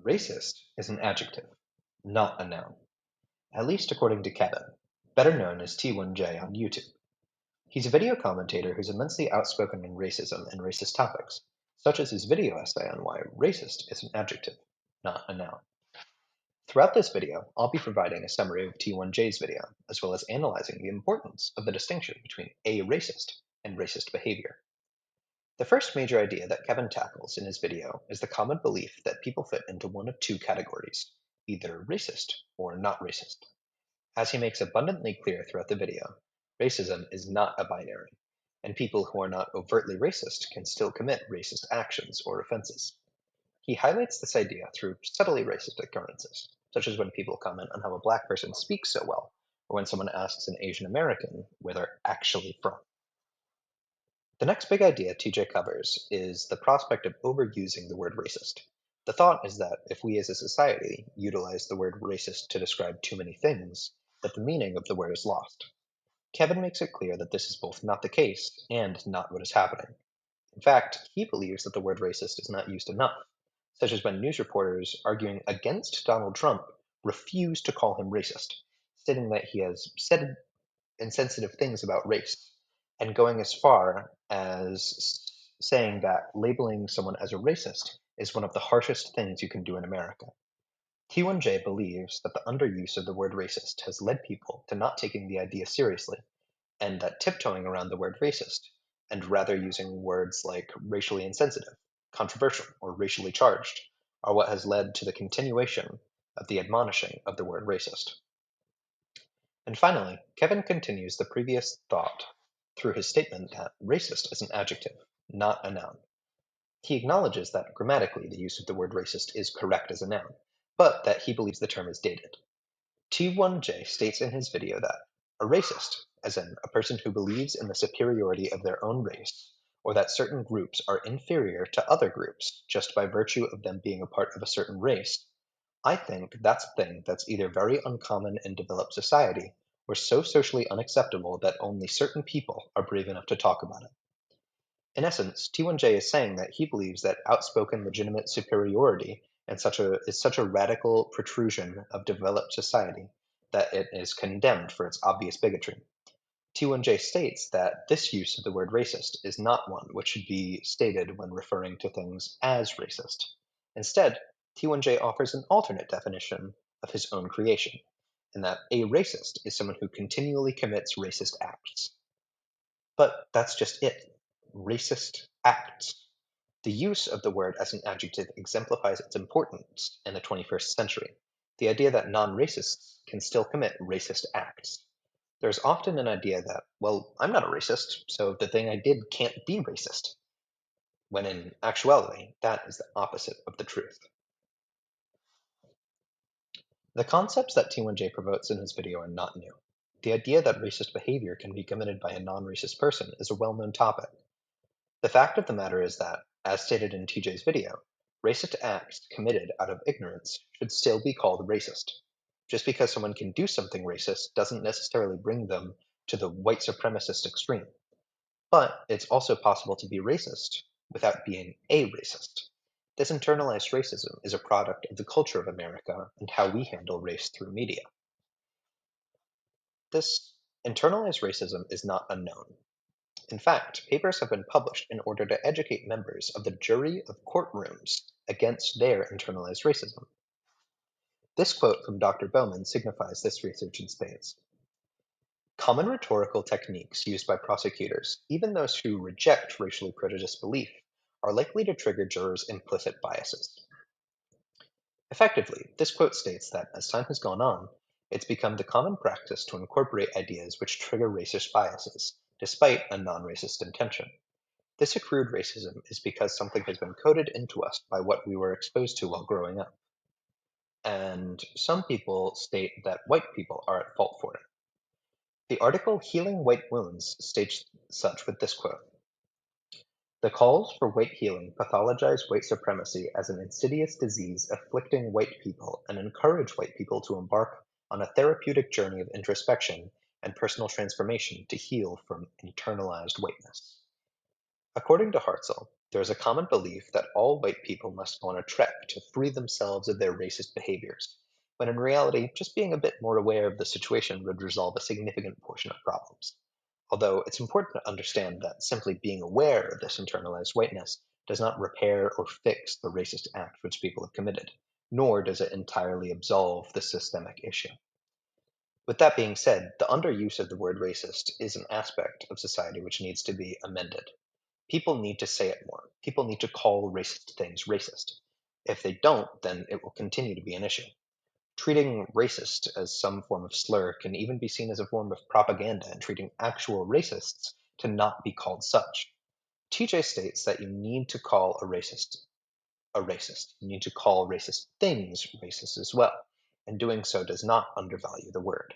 Racist is an adjective, not a noun, at least according to Kevin, better known as T1J on YouTube. He's a video commentator who's immensely outspoken on racism and racist topics, such as his video essay on why racist is an adjective, not a noun. Throughout this video, I'll be providing a summary of T1J's video, as well as analyzing the importance of the distinction between a racist and racist behavior. The first major idea that Kevin tackles in his video is the common belief that people fit into one of two categories, either racist or not racist. As he makes abundantly clear throughout the video, racism is not a binary, and people who are not overtly racist can still commit racist actions or offenses. He highlights this idea through subtly racist occurrences, such as when people comment on how a black person speaks so well, or when someone asks an Asian American where they're actually from. The next big idea TJ covers is the prospect of overusing the word racist. The thought is that if we as a society utilize the word racist to describe too many things, that the meaning of the word is lost. Kevin makes it clear that this is both not the case and not what is happening. In fact, he believes that the word racist is not used enough, such as when news reporters arguing against Donald Trump refuse to call him racist, stating that he has said insensitive things about race, and going as far as saying that labeling someone as a racist is one of the harshest things you can do in America. T1J believes that the underuse of the word racist has led people to not taking the idea seriously, and that tiptoeing around the word racist, and rather using words like racially insensitive, controversial, or racially charged, are what has led to the continuation of the admonishing of the word racist. And finally, Kevin continues the previous thought through his statement that racist is an adjective, not a noun. He acknowledges that grammatically the use of the word racist is correct as a noun, but that he believes the term is dated. T1J states in his video that a racist, as in a person who believes in the superiority of their own race, or that certain groups are inferior to other groups just by virtue of them being a part of a certain race, I think that's a thing that's either very uncommon in developed society or so socially unacceptable that only certain people are brave enough to talk about it. In essence, T1J is saying that he believes that outspoken legitimate superiority is such a radical protrusion of developed society that it is condemned for its obvious bigotry. T1J states that this use of the word racist is not one which should be stated when referring to things as racist. Instead, T1J offers an alternate definition of his own creation, in that a racist is someone who continually commits racist acts. But that's just it. Racist acts. The use of the word as an adjective exemplifies its importance in the 21st century. The idea that non-racists can still commit racist acts. There's often an idea that, well, I'm not a racist, so the thing I did can't be racist, when in actuality, that is the opposite of the truth. The concepts that T1J promotes in his video are not new. The idea that racist behavior can be committed by a non-racist person is a well-known topic. The fact of the matter is that, as stated in TJ's video, racist acts committed out of ignorance should still be called racist. Just because someone can do something racist doesn't necessarily bring them to the white supremacist extreme. But it's also possible to be racist without being a racist. This internalized racism is a product of the culture of America and how we handle race through media. This internalized racism is not unknown. In fact, papers have been published in order to educate members of the jury of courtrooms against their internalized racism. This quote from Dr. Bowman signifies this research in spades. Common rhetorical techniques used by prosecutors, even those who reject racially prejudiced belief, are likely to trigger jurors' implicit biases. Effectively, this quote states that as time has gone on, it's become the common practice to incorporate ideas which trigger racist biases, despite a non-racist intention. This accrued racism is because something has been coded into us by what we were exposed to while growing up. And some people state that white people are at fault for it. The article Healing White Wounds states such with this quote. The calls for white healing pathologize white supremacy as an insidious disease afflicting white people and encourage white people to embark on a therapeutic journey of introspection and personal transformation to heal from internalized whiteness. According to Hartzell, There is a common belief that all white people must go on a trek to free themselves of their racist behaviors, when in reality, just being a bit more aware of the situation would resolve a significant portion of problems. Although it's important to understand that simply being aware of this internalized whiteness does not repair or fix the racist act which people have committed, nor does it entirely absolve the systemic issue. With that being said, the underuse of the word racist is an aspect of society which needs to be amended. People need to say it more. People need to call racist things racist. If they don't, then it will continue to be an issue. Treating racist as some form of slur can even be seen as a form of propaganda and treating actual racists to not be called such. TJ states that you need to call a racist. You need to call racist things racist as well, and doing so does not undervalue the word.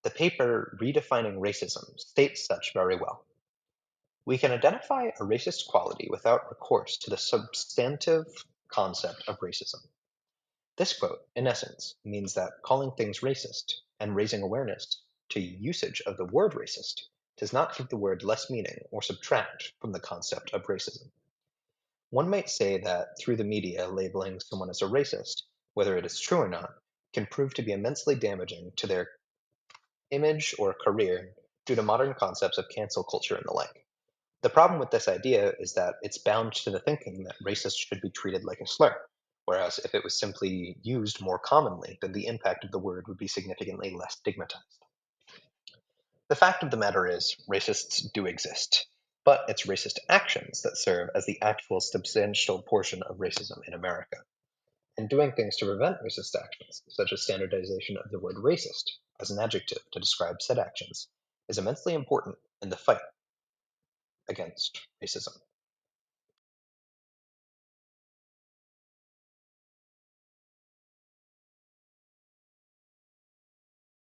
The paper Redefining Racism states such very well. We can identify a racist quality without recourse to the substantive concept of racism. This quote, in essence, means that calling things racist and raising awareness to usage of the word racist does not give the word less meaning or subtract from the concept of racism. One might say that through the media, labeling someone as a racist, whether it is true or not, can prove to be immensely damaging to their image or career due to modern concepts of cancel culture and the like. The problem with this idea is that it's bound to the thinking that racist should be treated like a slur, whereas if it was simply used more commonly, then the impact of the word would be significantly less stigmatized. The fact of the matter is, racists do exist, but it's racist actions that serve as the actual substantial portion of racism in America. And doing things to prevent racist actions, such as standardization of the word racist as an adjective to describe said actions, is immensely important in the fight against racism.